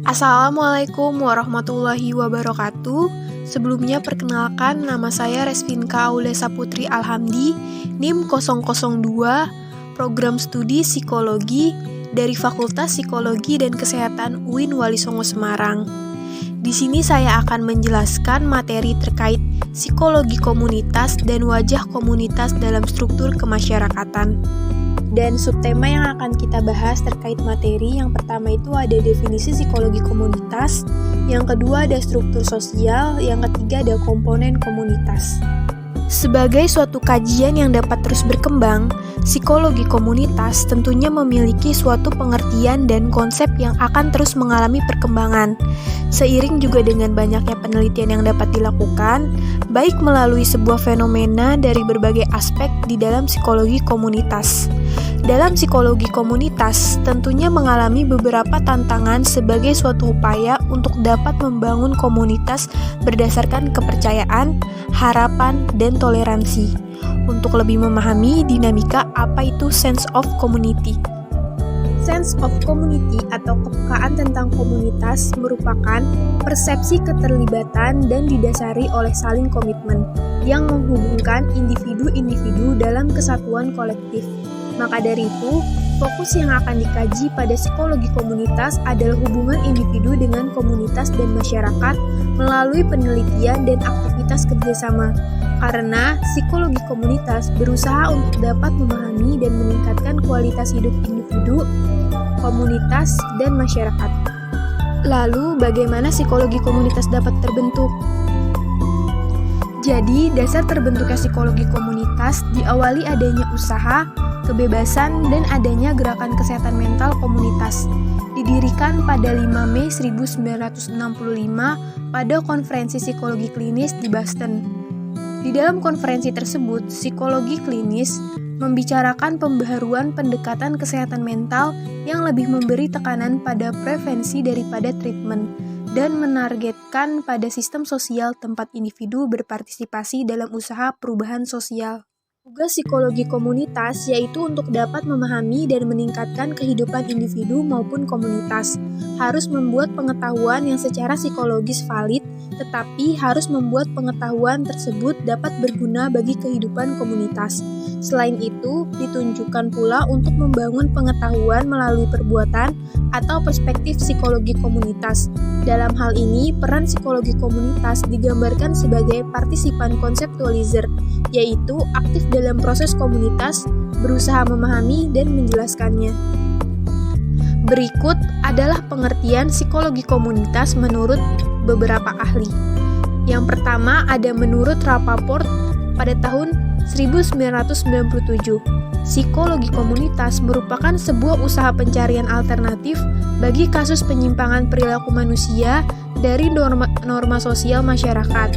Assalamualaikum warahmatullahi wabarakatuh. Sebelumnya perkenalkan, nama saya Resvinka Aulesa Putri Alhamdi, NIM 002, Program Studi Psikologi dari Fakultas Psikologi dan Kesehatan UIN Walisongo Semarang. Di sini saya akan menjelaskan materi terkait psikologi komunitas dan wajah komunitas dalam struktur kemasyarakatan. Dan subtema yang akan kita bahas terkait materi, yang pertama itu ada definisi psikologi komunitas, yang kedua ada struktur sosial, yang ketiga ada komponen komunitas. Sebagai suatu kajian yang dapat terus berkembang, psikologi komunitas tentunya memiliki suatu pengertian dan konsep yang akan terus mengalami perkembangan. Seiring juga dengan banyaknya penelitian yang dapat dilakukan, baik melalui sebuah fenomena dari berbagai aspek di dalam psikologi komunitas. Dalam psikologi komunitas, tentunya mengalami beberapa tantangan sebagai suatu upaya untuk dapat membangun komunitas berdasarkan kepercayaan, harapan, dan toleransi. Untuk lebih memahami dinamika apa itu sense of community. Sense of community atau kepekaan tentang komunitas merupakan persepsi keterlibatan dan didasari oleh saling komitmen yang menghubungkan individu-individu dalam kesatuan kolektif. Maka dari itu, fokus yang akan dikaji pada psikologi komunitas adalah hubungan individu dengan komunitas dan masyarakat melalui penelitian dan aktivitas kerjasama. Karena psikologi komunitas berusaha untuk dapat memahami dan meningkatkan kualitas hidup individu, komunitas, dan masyarakat. Lalu, bagaimana psikologi komunitas dapat terbentuk? Jadi, dasar terbentuknya psikologi komunitas diawali adanya usaha, kebebasan, dan adanya gerakan kesehatan mental komunitas. Didirikan pada 5 Mei 1965 pada konferensi psikologi klinis di Boston. Di dalam konferensi tersebut, psikologi klinis membicarakan pembaharuan pendekatan kesehatan mental yang lebih memberi tekanan pada prevensi daripada treatment dan menargetkan pada sistem sosial tempat individu berpartisipasi dalam usaha perubahan sosial. Tugas psikologi komunitas yaitu untuk dapat memahami dan meningkatkan kehidupan individu maupun komunitas. Harus membuat pengetahuan yang secara psikologis valid, tetapi harus membuat pengetahuan tersebut dapat berguna bagi kehidupan komunitas. Selain itu, ditunjukkan pula untuk membangun pengetahuan melalui perbuatan atau perspektif psikologi komunitas. Dalam hal ini, peran psikologi komunitas digambarkan sebagai partisipan konseptualizer, yaitu aktif dalam proses komunitas, berusaha memahami dan menjelaskannya. Berikut adalah pengertian psikologi komunitas menurut beberapa ahli. Yang pertama ada menurut Rappaport pada tahun 1997. Psikologi komunitas merupakan sebuah usaha pencarian alternatif bagi kasus penyimpangan perilaku manusia dari norma sosial masyarakat.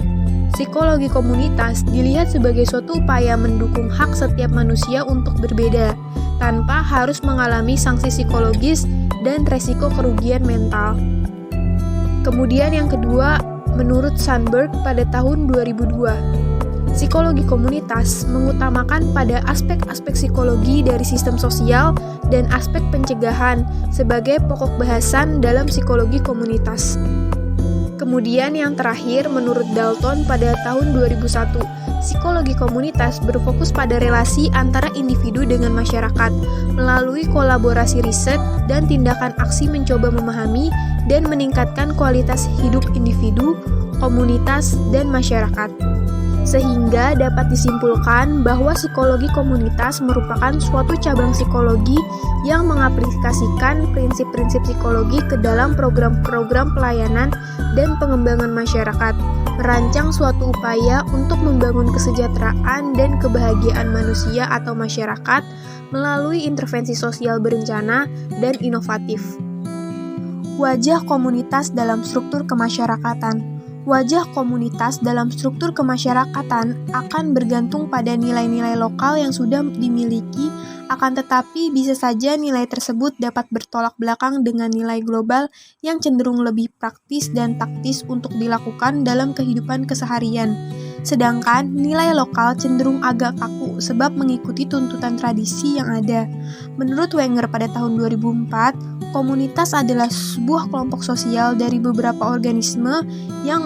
Psikologi komunitas dilihat sebagai suatu upaya mendukung hak setiap manusia untuk berbeda, tanpa harus mengalami sanksi psikologis dan resiko kerugian mental. Kemudian yang kedua, menurut Sandberg pada tahun 2002, psikologi komunitas mengutamakan pada aspek-aspek psikologi dari sistem sosial dan aspek pencegahan sebagai pokok bahasan dalam psikologi komunitas. Kemudian yang terakhir, menurut Dalton pada tahun 2001, psikologi komunitas berfokus pada relasi antara individu dengan masyarakat melalui kolaborasi riset dan tindakan aksi mencoba memahami dan meningkatkan kualitas hidup individu, komunitas, dan masyarakat. Sehingga dapat disimpulkan bahwa psikologi komunitas merupakan suatu cabang psikologi yang mengaplikasikan prinsip-prinsip psikologi ke dalam program-program pelayanan dan pengembangan masyarakat, merancang suatu upaya untuk membangun kesejahteraan dan kebahagiaan manusia atau masyarakat melalui intervensi sosial berencana dan inovatif. Wajah komunitas dalam struktur kemasyarakatan. Wajah komunitas dalam struktur kemasyarakatan akan bergantung pada nilai-nilai lokal yang sudah dimiliki, akan tetapi bisa saja nilai tersebut dapat bertolak belakang dengan nilai global yang cenderung lebih praktis dan taktis untuk dilakukan dalam kehidupan keseharian. Sedangkan nilai lokal cenderung agak kaku sebab mengikuti tuntutan tradisi yang ada. Menurut Wenger pada tahun 2004, komunitas adalah sebuah kelompok sosial dari beberapa organisme yang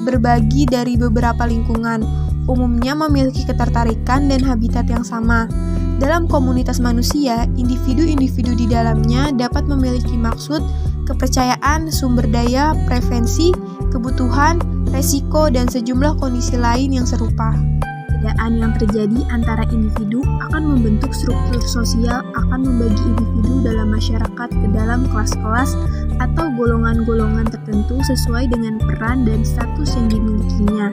berbagi dari beberapa lingkungan, umumnya memiliki ketertarikan dan habitat yang sama. Dalam komunitas manusia, individu-individu di dalamnya dapat memiliki maksud, kepercayaan, sumber daya, preferensi, kebutuhan, resiko, dan sejumlah kondisi lain yang serupa. Perbedaan yang terjadi antara individu akan membentuk struktur sosial, akan membagi individu dalam masyarakat ke dalam kelas-kelas atau golongan-golongan tertentu sesuai dengan peran dan status yang dimilikinya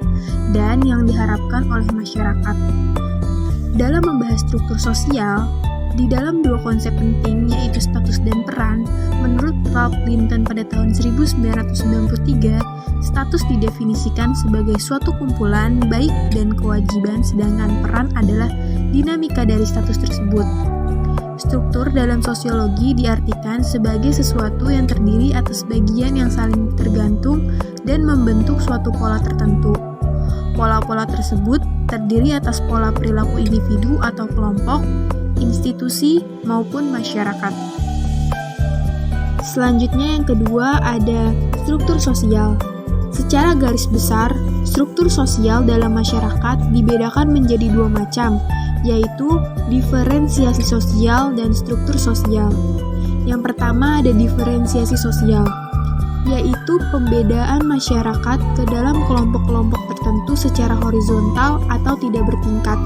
dan yang diharapkan oleh masyarakat. Dalam membahas struktur sosial, di dalam dua konsep penting yaitu status dan peran, menurut Ralph Linton pada tahun 1993, status didefinisikan sebagai suatu kumpulan baik dan kewajiban, sedangkan peran adalah dinamika dari status tersebut. Struktur dalam sosiologi diartikan sebagai sesuatu yang terdiri atas bagian yang saling tergantung dan membentuk suatu pola tertentu. Pola-pola tersebut terdiri atas pola perilaku individu atau kelompok, institusi, maupun masyarakat. Selanjutnya yang kedua ada struktur sosial. Secara garis besar, struktur sosial dalam masyarakat dibedakan menjadi dua macam, yaitu diferensiasi sosial dan struktur sosial. Yang pertama ada diferensiasi sosial, yaitu pembedaan masyarakat ke dalam kelompok-kelompok tertentu secara horizontal atau tidak bertingkat.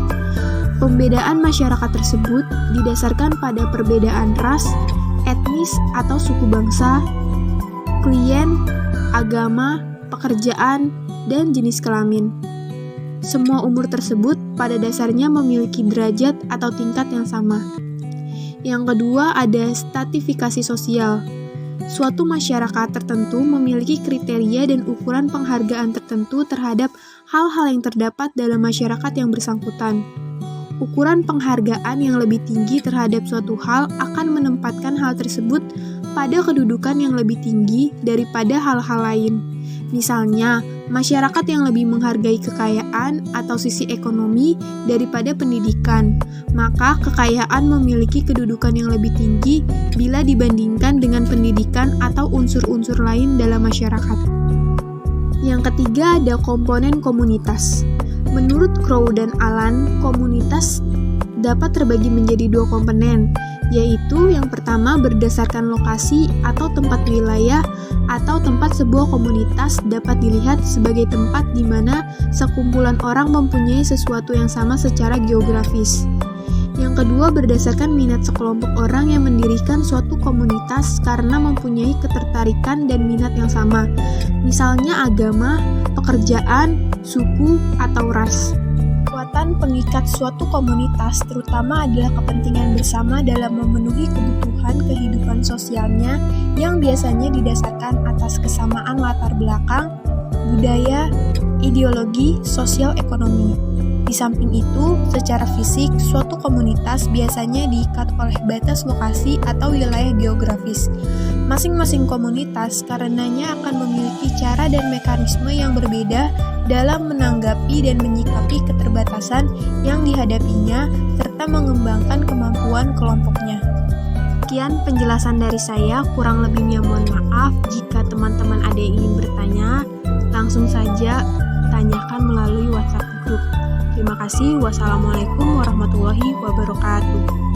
Pembedaan masyarakat tersebut didasarkan pada perbedaan ras, etnis atau suku bangsa, klien, agama, pekerjaan, dan jenis kelamin. Semua umur tersebut pada dasarnya memiliki derajat atau tingkat yang sama. Yang kedua ada stratifikasi sosial. Suatu masyarakat tertentu memiliki kriteria dan ukuran penghargaan tertentu terhadap hal-hal yang terdapat dalam masyarakat yang bersangkutan. Ukuran penghargaan yang lebih tinggi terhadap suatu hal akan menempatkan hal tersebut pada kedudukan yang lebih tinggi daripada hal-hal lain. Misalnya, masyarakat yang lebih menghargai kekayaan atau sisi ekonomi daripada pendidikan, maka kekayaan memiliki kedudukan yang lebih tinggi bila dibandingkan dengan pendidikan atau unsur-unsur lain dalam masyarakat. Yang ketiga ada komponen komunitas. Menurut Crow dan Alan, komunitas dapat terbagi menjadi dua komponen, yaitu yang pertama berdasarkan lokasi atau tempat wilayah atau tempat sebuah komunitas dapat dilihat sebagai tempat di mana sekumpulan orang mempunyai sesuatu yang sama secara geografis. Yang kedua berdasarkan minat sekelompok orang yang mendirikan suatu komunitas karena mempunyai ketertarikan dan minat yang sama, misalnya agama, pekerjaan, suku, atau ras. Kekuatan pengikat suatu komunitas terutama adalah kepentingan bersama dalam memenuhi kebutuhan kehidupan sosialnya yang biasanya didasarkan atas kesamaan latar belakang, budaya, ideologi, sosial ekonomi. Di samping itu, secara fisik, suatu komunitas biasanya diikat oleh batas lokasi atau wilayah geografis. Masing-masing komunitas karenanya akan memiliki cara dan mekanisme yang berbeda dalam menanggapi dan menyikapi keterbatasan yang dihadapinya serta mengembangkan kemampuan kelompoknya. Sekian penjelasan dari saya, kurang lebihnya mohon maaf. Jika teman-teman ada yang ingin bertanya, langsung saja tanyakan melalui WhatsApp group. Terima kasih. Wassalamualaikum warahmatullahi wabarakatuh.